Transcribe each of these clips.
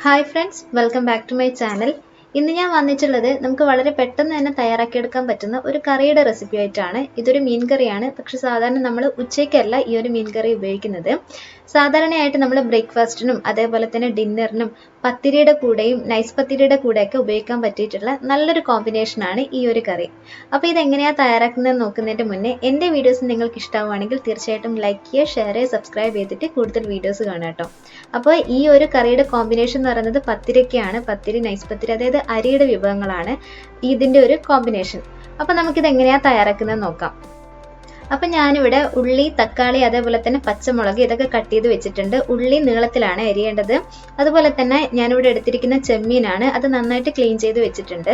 Hi friends, welcome back to my channel. ഇന്ന് ഞാൻ വന്നിട്ടുള്ളത് നമുക്ക് വളരെ പെട്ടെന്ന് തന്നെ തയ്യാറാക്കിയെടുക്കാൻ പറ്റുന്ന ഒരു കറിയുടെ റെസിപ്പി ആയിട്ടാണ്. ഇതൊരു മീൻ കറിയാണ്. പക്ഷെ സാധാരണ നമ്മൾ ഉച്ചയ്ക്കല്ല ഈ ഒരു മീൻ കറി ഉപയോഗിക്കുന്നത്. സാധാരണയായിട്ട് നമ്മൾ ബ്രേക്ക്ഫാസ്റ്റിനും അതേപോലെ തന്നെ ഡിന്നറിനും പത്തിരിയുടെ കൂടെയും നൈസ് പത്തിരിയുടെ കൂടെയൊക്കെ ഉപയോഗിക്കാൻ പറ്റിയിട്ടുള്ള നല്ലൊരു കോമ്പിനേഷനാണ് ഈ ഒരു കറി. അപ്പോൾ ഇതെങ്ങനെയാണ് തയ്യാറാക്കുന്നതെന്ന് നോക്കുന്നതിൻ്റെ മുന്നേ എൻ്റെ വീഡിയോസ് നിങ്ങൾക്ക് ഇഷ്ടമാവുകയാണെങ്കിൽ തീർച്ചയായിട്ടും ലൈക്ക് ചെയ്യുക, ഷെയർ ചെയ്യുക, സബ്സ്ക്രൈബ് ചെയ്തിട്ട് കൂടുതൽ വീഡിയോസ് കാണാം കേട്ടോ. അപ്പോൾ ഈ ഒരു കറിയുടെ കോമ്പിനേഷൻ എന്ന് പറയുന്നത് പത്തിരിക്കാണ്. പത്തിരി, നൈസ് പത്തിരി, അതായത് അരിയുടെ വിഭവങ്ങളാണ് ഇതിൻ്റെ ഒരു കോമ്പിനേഷൻ. അപ്പോൾ നമുക്കിത് എങ്ങനെയാണ് തയ്യാറാക്കുന്നത് നോക്കാം. അപ്പം ഞാനിവിടെ ഉള്ളി, തക്കാളി, അതേപോലെ തന്നെ പച്ചമുളക് ഇതൊക്കെ കട്ട് ചെയ്ത് വെച്ചിട്ടുണ്ട്. ഉള്ളി നീളത്തിലാണ് അരിയേണ്ടത്. അതുപോലെ തന്നെ ഞാനിവിടെ എടുത്തിരിക്കുന്ന ചെമ്മീനാണ്, അത് നന്നായിട്ട് ക്ലീൻ ചെയ്ത് വെച്ചിട്ടുണ്ട്.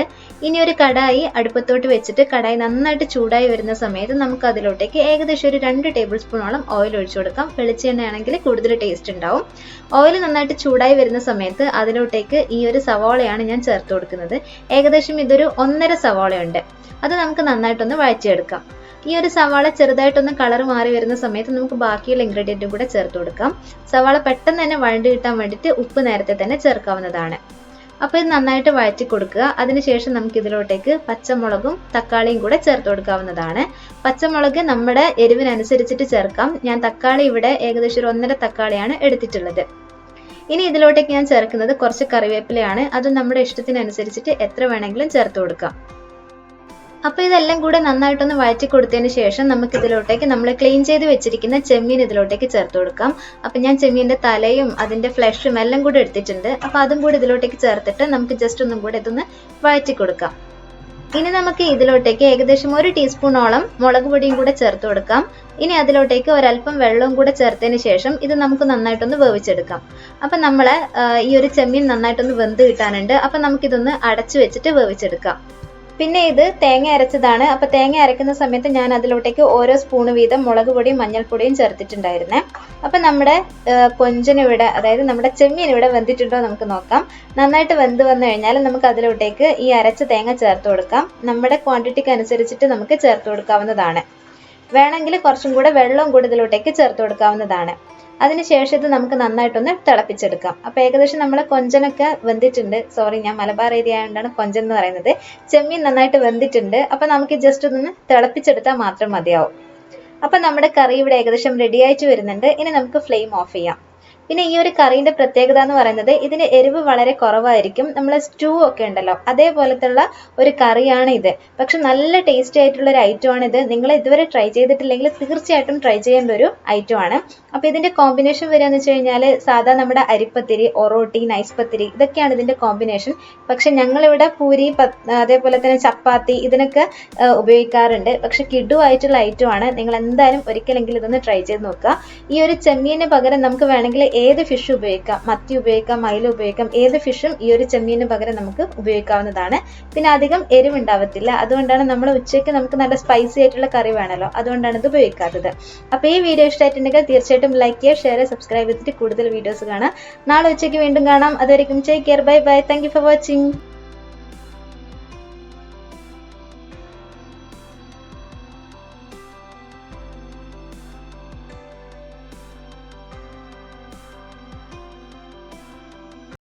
ഇനി ഒരു കടായി അടുപ്പത്തോട്ട് വെച്ചിട്ട് കടായി നന്നായിട്ട് ചൂടായി വരുന്ന സമയത്ത് നമുക്ക് അതിലോട്ടേക്ക് ഏകദേശം ഒരു 2 ടേബിൾ സ്പൂണോളം ഓയിൽ ഒഴിച്ചു കൊടുക്കാം. വെളിച്ചെണ്ണയാണെങ്കിൽ കൂടുതൽ ടേസ്റ്റ് ഉണ്ടാവും. ഓയിൽ നന്നായിട്ട് ചൂടായി വരുന്ന സമയത്ത് അതിലോട്ടേക്ക് ഈ ഒരു സവാളയാണ് ഞാൻ ചേർത്ത് കൊടുക്കുന്നത്. ഏകദേശം ഇതൊരു 1.5 സവാളയുണ്ട്. അത് നമുക്ക് നന്നായിട്ടൊന്ന് വഴറ്റിയെടുക്കാം. ഈ ഒരു സവാള ചെറുതായിട്ടൊന്ന് കളർ മാറി വരുന്ന സമയത്ത് നമുക്ക് ബാക്കിയുള്ള ഇൻഗ്രീഡിയൻറ്റും കൂടെ ചേർത്ത് കൊടുക്കാം. സവാള പെട്ടെന്ന് തന്നെ വഴണ്ടി കിട്ടാൻ വേണ്ടിയിട്ട് ഉപ്പ് നേരത്തെ തന്നെ ചേർക്കാവുന്നതാണ്. അപ്പോൾ ഇത് നന്നായിട്ട് വഴറ്റി കൊടുക്കുക. അതിനുശേഷം നമുക്ക് ഇതിലോട്ടേക്ക് പച്ചമുളകും തക്കാളിയും കൂടെ ചേർത്ത് കൊടുക്കാവുന്നതാണ്. പച്ചമുളക് നമ്മുടെ എരിവിനനുസരിച്ചിട്ട് ചേർക്കാം. ഞാൻ തക്കാളി ഇവിടെ ഏകദേശം ഒരു 1.5 തക്കാളിയാണ് എടുത്തിട്ടുള്ളത്. ഇനി ഇതിലോട്ടേക്ക് ഞാൻ ചേർക്കുന്നത് കുറച്ച് കറിവേപ്പിലയാണ്. അത് നമ്മുടെ ഇഷ്ടത്തിനനുസരിച്ചിട്ട് എത്ര വേണമെങ്കിലും ചേർത്ത് കൊടുക്കാം. അപ്പോൾ ഇതെല്ലാം കൂടെ നന്നായിട്ടൊന്ന് വഴറ്റി കൊടുത്തതിന് ശേഷം നമുക്ക് ഇതിലോട്ടേക്ക് നമ്മൾ ക്ലീൻ ചെയ്ത് വെച്ചിരിക്കുന്ന ചെമ്മീൻ ഇതിലോട്ടേക്ക് ചേർത്ത് കൊടുക്കാം. അപ്പം ഞാൻ ചെമ്മീൻ്റെ തലയും അതിൻ്റെ ഫ്ലഷും എല്ലാം കൂടെ എടുത്തിട്ടുണ്ട്. അപ്പോൾ അതും കൂടി ഇതിലോട്ടേക്ക് ചേർത്തിട്ട് നമുക്ക് ജസ്റ്റ് ഒന്നും കൂടെ ഇതൊന്ന് വഴറ്റി കൊടുക്കാം. ഇനി നമുക്ക് ഇതിലോട്ടേക്ക് ഏകദേശം 1 ടീസ്പൂണോളം മുളക് പൊടിയും കൂടെ ചേർത്ത് കൊടുക്കാം. ഇനി അതിലോട്ടേക്ക് ഒരല്പം വെള്ളവും കൂടെ ചേർത്തതിന് ശേഷം ഇത് നമുക്ക് നന്നായിട്ടൊന്ന് വേവിച്ചെടുക്കാം. അപ്പം നമ്മൾ ഈ ഒരു ചെമ്മീൻ നന്നായിട്ടൊന്ന് വെന്ത് കിട്ടാനുണ്ട്. അപ്പം നമുക്കിതൊന്ന് അടച്ചു വെച്ചിട്ട് വേവിച്ചെടുക്കാം. പിന്നെ ഇത് തേങ്ങ അരച്ചതാണ്. അപ്പോൾ തേങ്ങ അരക്കുന്ന സമയത്ത് ഞാൻ അതിലോട്ടേക്ക് ഓരോ സ്പൂണ് വീതം മുളക് പൊടിയും മഞ്ഞൾപ്പൊടിയും ചേർത്തിട്ടുണ്ടായിരുന്നേ. അപ്പം നമ്മുടെ കൊഞ്ചനിവിടെ, അതായത് നമ്മുടെ ചെമ്മീൻ ഇവിടെ വെന്തിട്ടുണ്ടോ നമുക്ക് നോക്കാം. നന്നായിട്ട് വെന്ത് വന്നു കഴിഞ്ഞാൽ നമുക്ക് അതിലോട്ടേക്ക് ഈ അരച്ച തേങ്ങ ചേർത്ത് കൊടുക്കാം. നമ്മുടെ ക്വാണ്ടിറ്റിക്ക് അനുസരിച്ചിട്ട് നമുക്ക് ചേർത്ത് കൊടുക്കാവുന്നതാണ്. വേണമെങ്കിൽ കുറച്ചും കൂടെ വെള്ളവും കൂടി ഇതിലോട്ടേക്ക് ചേർത്ത് കൊടുക്കാവുന്നതാണ്. അതിനുശേഷം ഇത് നമുക്ക് നന്നായിട്ടൊന്ന് തിളപ്പിച്ചെടുക്കാം. അപ്പോൾ ഏകദേശം നമ്മൾ കൊഞ്ചനൊക്കെ വെന്തിട്ടുണ്ട്. സോറി, ഞാൻ മലബാർ ഏരിയ ആയതുകൊണ്ടാണ് കൊഞ്ചൻ എന്ന് പറയുന്നത്. ചെമ്മീൻ നന്നായിട്ട് വെന്തിട്ടുണ്ട്. അപ്പോൾ നമുക്ക് ജസ്റ്റ് ഒന്ന് തിളപ്പിച്ചെടുത്താൽ മാത്രം മതിയാവും. അപ്പം നമ്മുടെ കറി ഇവിടെ ഏകദേശം റെഡി ആയിട്ട് വരുന്നുണ്ട്. ഇനി നമുക്ക് ഫ്ലെയിം ഓഫ് ചെയ്യാം. പിന്നെ ഈ ഒരു കറീൻ്റെ പ്രത്യേകത എന്ന് പറയുന്നത് ഇതിന് എരിവ് വളരെ കുറവായിരിക്കും. നമ്മൾ സ്റ്റൂ ഒക്കെ ഉണ്ടല്ലോ, അതേപോലത്തുള്ള ഒരു കറിയാണ് ഇത്. പക്ഷെ നല്ല ടേസ്റ്റി ആയിട്ടുള്ള ഒരു ഐറ്റമാണ് ഇത്. നിങ്ങൾ ഇതുവരെ ട്രൈ ചെയ്തിട്ടില്ലെങ്കിൽ തീർച്ചയായിട്ടും ട്രൈ ചെയ്യേണ്ട ഒരു ഐറ്റമാണ്. അപ്പോൾ ഇതിൻ്റെ കോമ്പിനേഷൻ വരികയെന്ന് വെച്ച് കഴിഞ്ഞാൽ സാധാ നമ്മുടെ അരിപ്പത്തിരി, ഒറോട്ടി, നൈസ് പത്തിരി ഇതൊക്കെയാണ് ഇതിൻ്റെ കോമ്പിനേഷൻ. പക്ഷെ ഞങ്ങളിവിടെ പൂരി, അതേപോലെ തന്നെ ചപ്പാത്തി ഇതിനൊക്കെ ഉപയോഗിക്കാറുണ്ട്. പക്ഷെ കിടുവായിട്ടുള്ള ഐറ്റമാണ്. നിങ്ങൾ എന്തായാലും ഒരിക്കലെങ്കിലും ഇതൊന്ന് ട്രൈ ചെയ്ത് നോക്കുക. ഈ ഒരു ചെമ്മീന് പകരം നമുക്ക് വേണമെങ്കിൽ ഏത് ഫിഷ് ഉപയോഗിക്കാം, മത്തി ഉപയോഗിക്കാം, മൈല ഉപയോഗിക്കാം. ഏത് ഫിഷും ഈ ഒരു ചെമ്മീന് പകരം നമുക്ക് ഉപയോഗിക്കാവുന്നതാണ്. പിന്നെ അധികം എരിവുണ്ടാവത്തില്ല. അതുകൊണ്ടാണ് നമ്മൾ ഉച്ചയ്ക്ക് നമുക്ക് നല്ല സ്പൈസി ആയിട്ടുള്ള കറി വേണമല്ലോ, അതുകൊണ്ടാണ് ഇത് ഉപയോഗിക്കാത്തത്. അപ്പോൾ ഈ വീഡിയോ ഇഷ്ടമായിട്ടുണ്ടെങ്കിൽ തീർച്ചയായിട്ടും ലൈക്ക് ചെയ്യുക, ഷെയർ ചെയ്യുക, സബ്സ്ക്രൈബ് ചെയ്തിട്ട് കൂടുതൽ വീഡിയോസ് കാണാം. നാളെ ഉച്ചയ്ക്ക് വീണ്ടും കാണാം. അതുവരെയും take care, bye bye, thank you for watching.